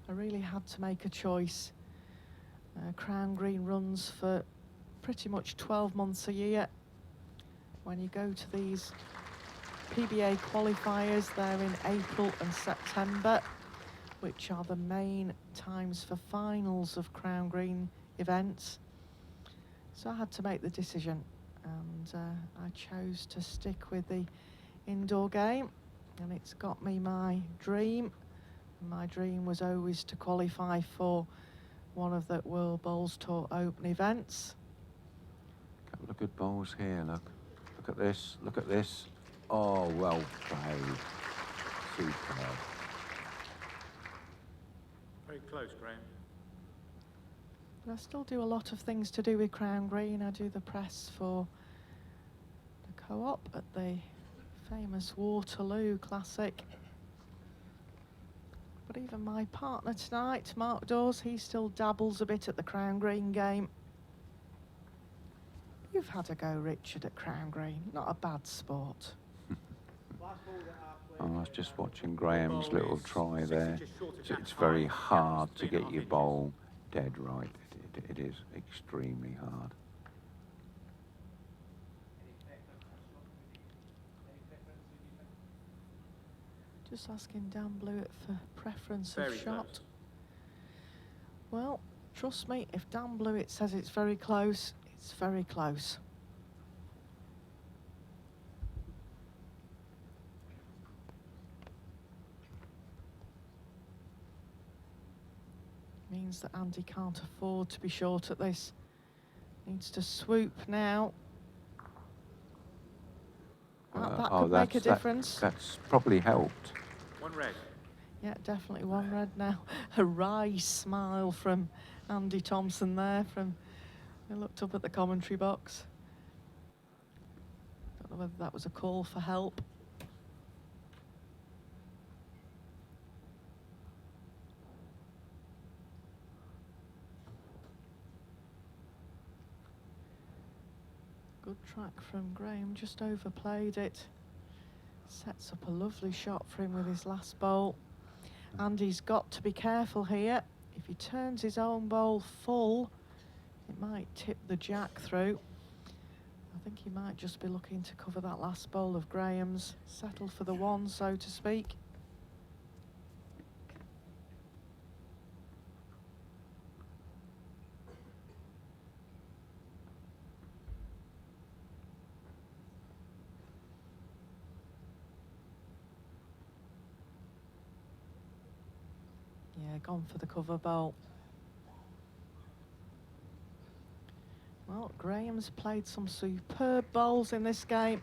I really had to make a choice. Crown Green runs for pretty much 12 months a year. When you go to these PBA qualifiers, they're in April and September, which are the main times for finals of Crown Green events. So I had to make the decision, and I chose to stick with the indoor game, and it's got me my dream. My dream was always to qualify for one of the World Bowls Tour Open events. Couple of good bowls here, look. Look at this, look at this. Oh, well played. Superb. Very close, Graham. But I still do a lot of things to do with Crown Green. I do the press for the co-op at the famous Waterloo Classic. But even my partner tonight, Mark Dawes, he still dabbles a bit at the Crown Green game. You've had a go, Richard, at Crown Green. Not a bad sport. I was just watching Graham's little try there. It's very hard to get your bowl dead right. It is extremely hard. Just asking Dan Blewett for preference of Very shot. close. Well, trust me, if Dan Blewett says it's very close, it's very close. Means that Andy can't afford to be short at this. Needs to swoop now. That could make a difference. That's probably helped. One red. Yeah, definitely one red now. A wry smile from Andy Thompson there. I looked up at the commentary box. Don't know whether that was a call for help. Good track from Graham, just overplayed it. Sets up a lovely shot for him with his last bowl. Andy's got to be careful here. If he turns his own bowl full, it might tip the jack through. I think he might just be looking to cover that last bowl of Graham's, settle for the one, so to speak. Yeah, gone for the cover bowl. Well, Graham's played some superb bowls in this game.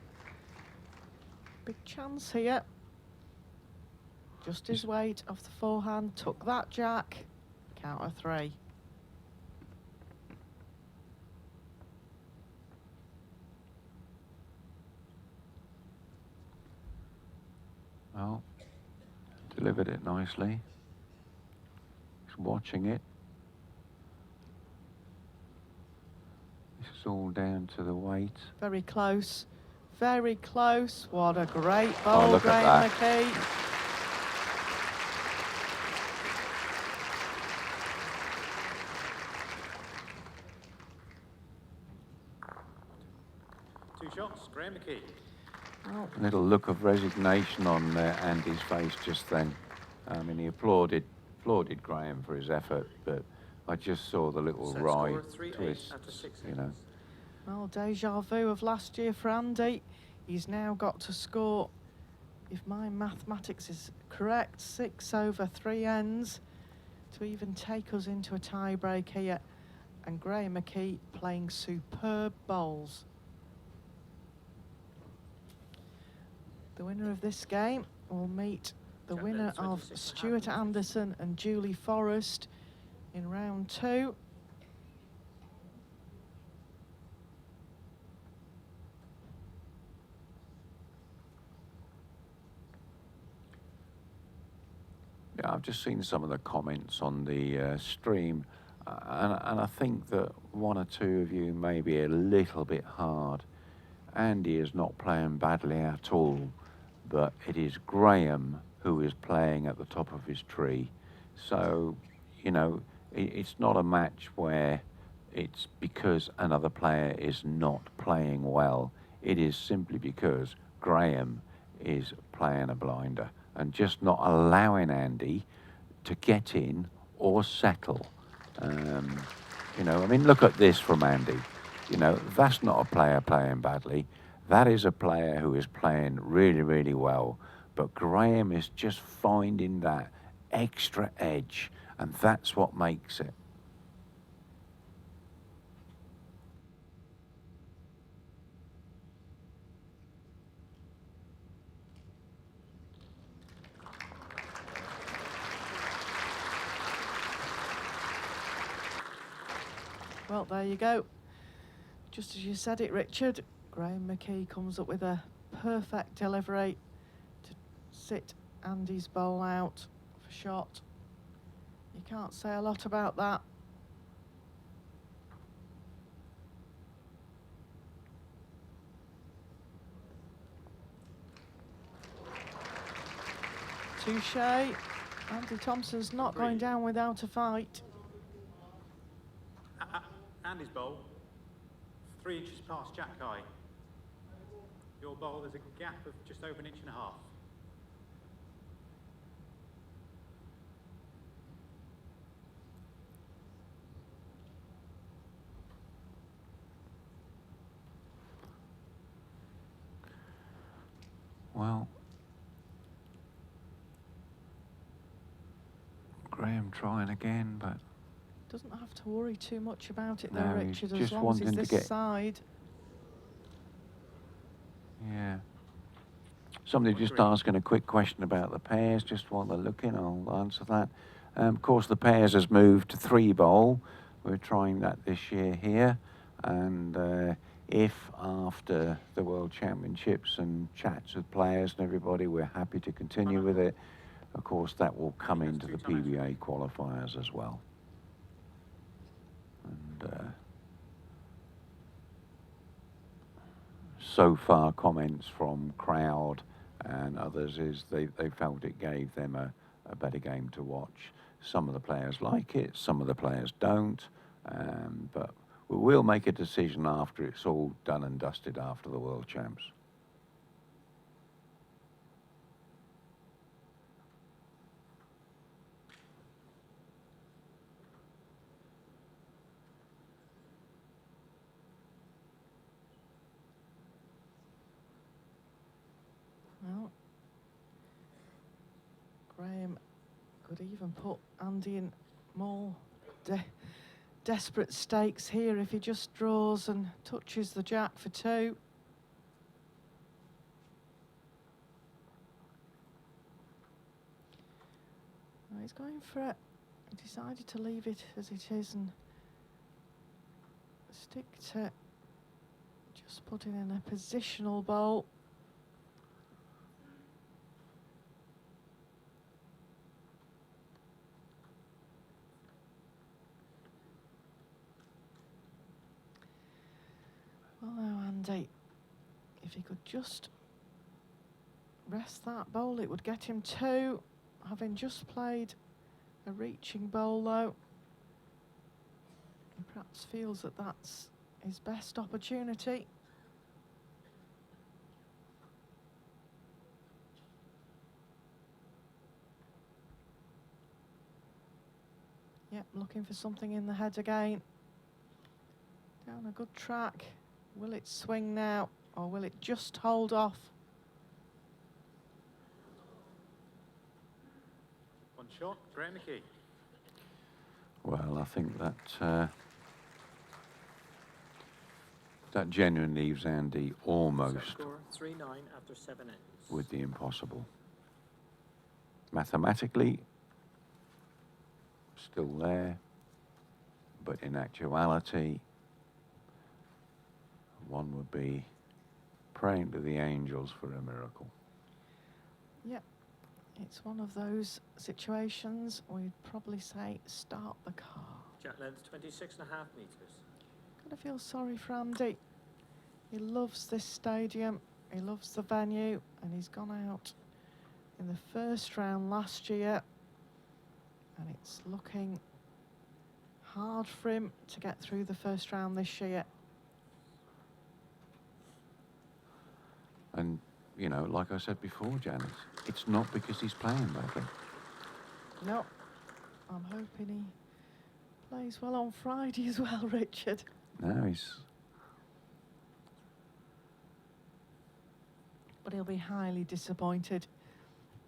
Big chance here. Just his weight off the forehand, took that jack, count of 3. Well, delivered it nicely. He's watching it. This is all down to the weight. Very close, very close. What a great bowl, look at Graham that. McKee. Two shots, Graham McKee. Well, A little look of resignation on Andy's face just then. I mean, he applauded Graham for his effort, but I just saw the little Set wry score 3-8 twist, after 6 you know. seconds. well, deja vu of last year for Andy. He's now got to score, if my mathematics is correct, 6 over 3 ends to even take us into a tie break here. And Graham McKee playing superb bowls. The winner of this game will meet the Jack winner then, of 26.5 Stuart minutes. Anderson and Julie Forrest in round 2. Yeah, I've just seen some of the comments on the stream, and I think that one or two of you may be a little bit hard. Andy is not playing badly at all, but it is Graham who is playing at the top of his tree. So, you know, it's not a match where it's because another player is not playing well. It is simply because Graham is playing a blinder and just not allowing Andy to get in or settle. You know, I mean, look at this from Andy. You know, that's not a player playing badly. That is a player who is playing really, really well. But Graham is just finding that extra edge, and that's what makes it. Well, there you go. Just as you said it, Richard, Graham McKee comes up with a perfect delivery to sit Andy's bowl out for shot. You can't say a lot about that. Touche. Andy Thompson's not going down without a fight. Andy's bowl, 3 inches past jack high. Your bowl, there's a gap of just over 1.5 inches. Well, Graham trying again, but Doesn't have to worry too much about it though, No, he's Richard, as just long as he's wanting to this get- side. yeah. Somebody just Agree. asking a quick question about the pairs, just while they're looking, I'll answer that. Of course, the pairs has moved to 3 bowl. We're trying that this year here. And if after the World Championships and chats with players and everybody, we're happy to continue with it, of course, that will come into the PBA qualifiers as well. And so far, comments from crowd and others is they felt it gave them a better game to watch. Some of the players like it, some of the players don't. But we'll make a decision after it's all done and dusted after the World Champs. Well, Graham could even put Andy in more desperate stakes here if he just draws and touches the jack for 2. Well, he's going for it. He decided to leave it as it is and stick to just putting in a positional bowl. Well, now, Andy, if he could just rest that bowl, it would get him 2. Having just played a reaching bowl, though, he perhaps feels that that's his best opportunity. Yep, looking for something in the head again. Down a good track. Will it swing now, or will it just hold off? One shot, Graham McKee. Well, I think that that genuinely leaves Andy Set almost score 3-9 after 7 ends. with the impossible. Mathematically, still there, but in actuality, one would be praying to the angels for a miracle. Yep, it's one of those situations we'd probably say start the car. Jack length 26.5 metres. Gotta feel sorry for Andy. He loves this stadium, he loves the venue, and he's gone out in the first round last year, and it's looking hard for him to get through the first round this year. And, you know, like I said before, Janice, it's not because he's playing badly. No, I'm hoping he plays well on Friday as well, Richard. No, he's... But he'll be highly disappointed.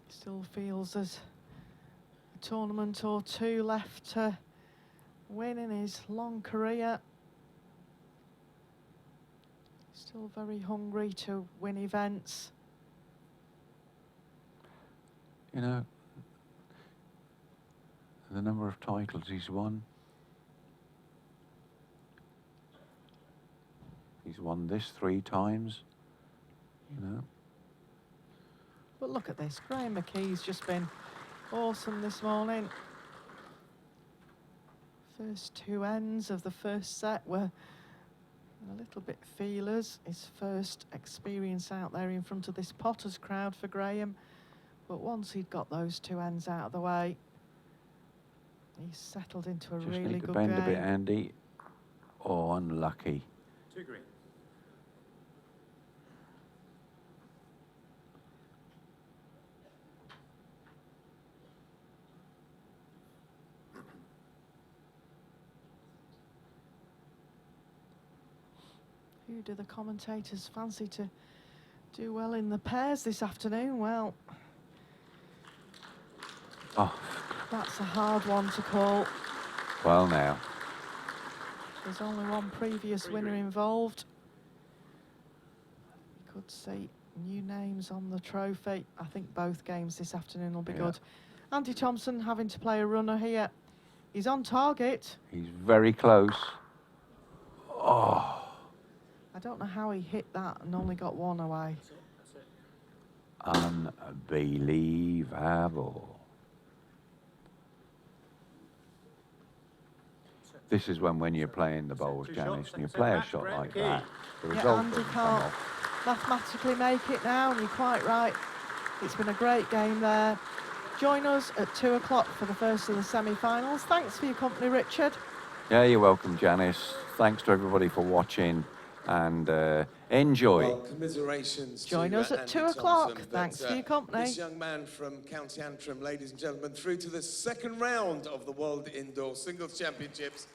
Still feels there's a tournament or 2 left to win in his long career. Still very hungry to win events. You know, the number of titles he's won. He's won this 3 times, you know. But look at this, Graham McKee's just been awesome this morning. First 2 ends of the first set were a little bit feelers. His first experience out there in front of this Potters crowd for Graham. But once he'd got those 2 ends out of the way, he's settled into a Just really need to good bend game. a bit, Andy. Oh, unlucky. 2 green. Who do the commentators fancy to do well in the pairs this afternoon? Well, Oh, that's a hard one to call. well now. There's only one previous winner involved. You could see new names on the trophy. I think both games this afternoon will be Yeah. good. Andy Thompson having to play a runner here. He's on target. He's very close. Oh, I don't know how he hit that and only got 1 away. That's it, that's it. unbelievable. This is when you're playing the bowls, Janice, and you play a shot like that, the Yeah, result Andy doesn't come can't off. mathematically make it now, and you're quite right. It's been a great game there. Join us at 2 o'clock for the first of the semi-finals. Thanks for your company, Richard. Yeah, you're welcome, Janice. Thanks to everybody for watching, and enjoy. Well, commiserations Join to, us at Andy 2 o'clock. Thompson, but, Thanks for your company. This young man from County Antrim, ladies and gentlemen, through to the second round of the World Indoor Singles Championships.